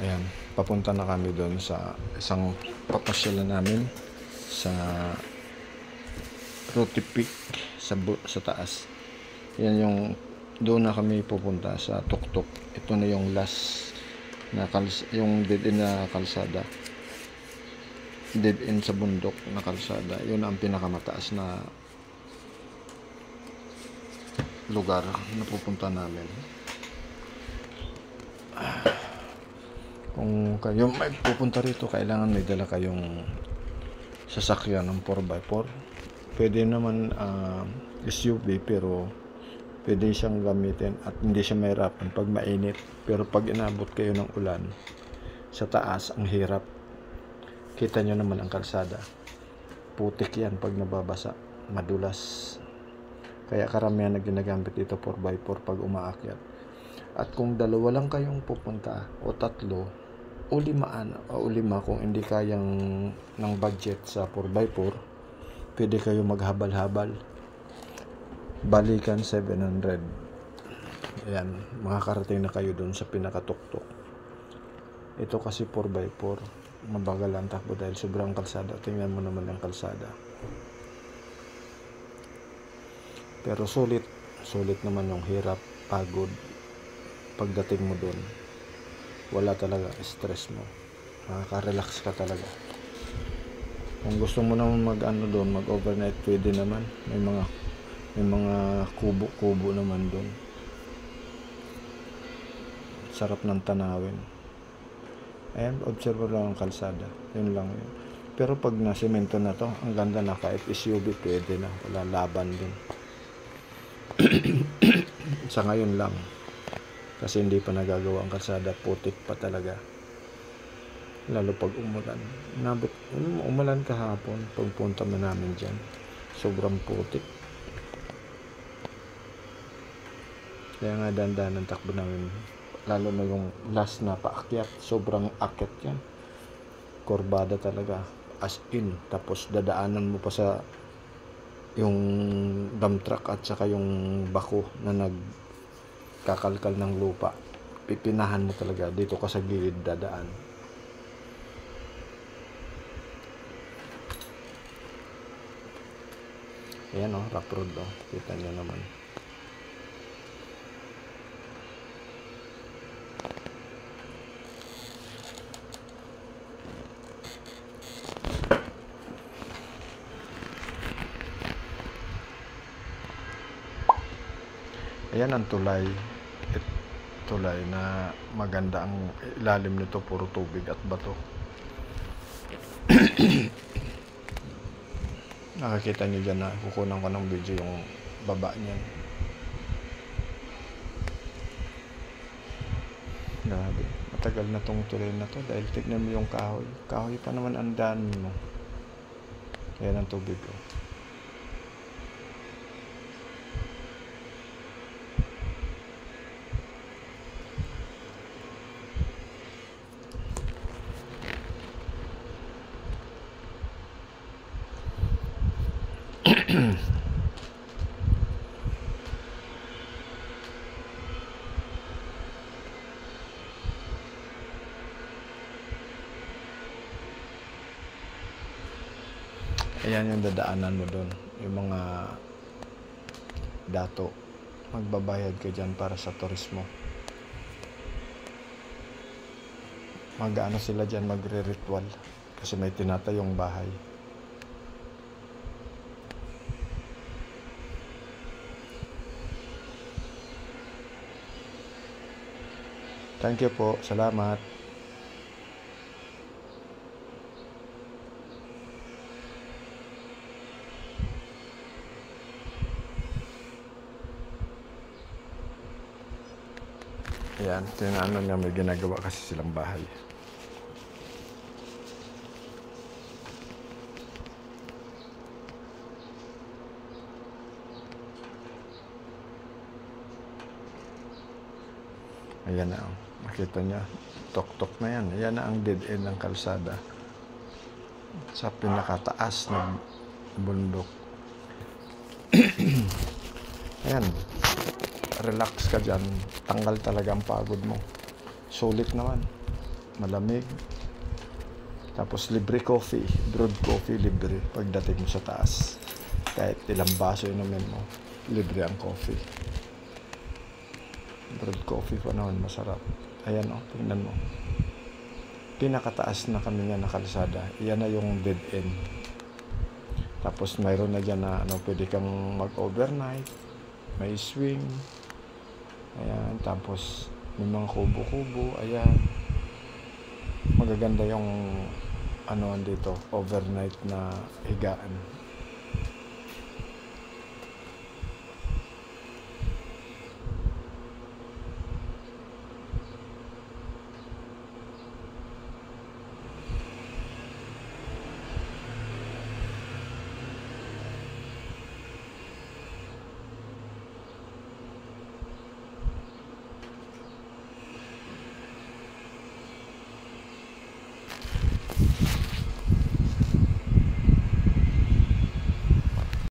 Ayan, papunta na kami doon sa isang papasyalan namin sa Roty Peak sa taas. Yan yung doon na kami pupunta sa Tuktok. Ito na yung last na yung dead end na kalsada. Dead end sa bundok na kalsada. Yun ang pinakamataas na lugar na pupunta namin. Kung kayo may pupunta rito, kailangan may dala kayong sasakyan ng 4x4. Pwede naman SUV, pero pwede siyang gamitin at hindi siya mahirapan pag mainit. Pero pag inabot kayo ng ulan sa taas, ang hirap. Kita nyo naman ang kalsada, putik yan pag nababasa, madulas. Kaya karamihan na ginagamit dito 4x4 pag umaakyat. At kung dalawa lang kayong pupunta o tatlo o lima kung hindi kayang ng budget sa 4x4, pwede kayo maghabal-habal, balikan 700. Ayan, makakarating na kayo dun sa pinakatuktok. Ito kasi 4x4, mabagal ang takbo dahil sobrang kalsada. Tingnan mo naman ang kalsada, pero sulit naman yung hirap, pagod. Pagdating mo dun, wala talaga stress mo, makaka-relax ka talaga. Kung gusto mo naman mag overnight, pwede naman. May mga kubo naman doon. Sarap ng tanawin. Ayan, observe lang ang kalsada. Yun lang yun. Pero pag nasemento na to, ang ganda na, kahit SUV pwede na. Wala laban dun. Sa ngayon lang. Kasi hindi pa nagagawa ang kalsada. Putik pa talaga. Lalo pag umulan. Umulan kahapon. Pagpunta mo namin dyan, sobrang putik. Kaya nga dandan ang takbo namin. Lalo na yung last na paakyat, sobrang akyat yan. Kurbada talaga, as in. Tapos dadaanan mo pa sa yung dump truck at saka yung bako na nagkakalkal ng lupa. Pipinahan mo talaga. Dito ka sa gilid dadaan. Ayan o, rough road o. Kita nyo naman. Ayan ang tulay. Tulay na maganda ang ilalim nito, puro tubig at bato. Nakakita nyo dyan na kukunan ko ng video yung baba niyan. Grabe, matagal na tong tulay na to dahil tignan mo yung kahoy. Kahoy pa naman ang daan mo. Ayan ang tubig ko. Ayan yung dadaanan mo doon, yung mga dato. Magbabayad ka dyan para sa turismo. Mag-ano sila dyan, magre-ritual kasi may tinatayong bahay. Thank you po, salamat. Ayan, tinano niya, may ginagawa kasi silang bahay. Ayan na, makita niya, tok-tok na yan. Ayan na ang dead end ng kalsada sa pinakataas ng bundok. Ayan, relax ka dyan, tanggal talaga ang pagod mo. Sulit naman. malamig. Tapos libre coffee, brewed coffee libre pagdating mo sa taas. Kahit ilang baso inumin mo, libre ang coffee. Brewed coffee pa naman masarap. Ayan o, tingnan mo. Pinakataas na kami nga na kalsada. Iyan na yung dead end. Tapos mayroon na dyan na pwede kang mag-overnight. May swing. Ayan, tapos may mga kubo-kubo. Ayan. Magaganda yung dito, overnight na higaan.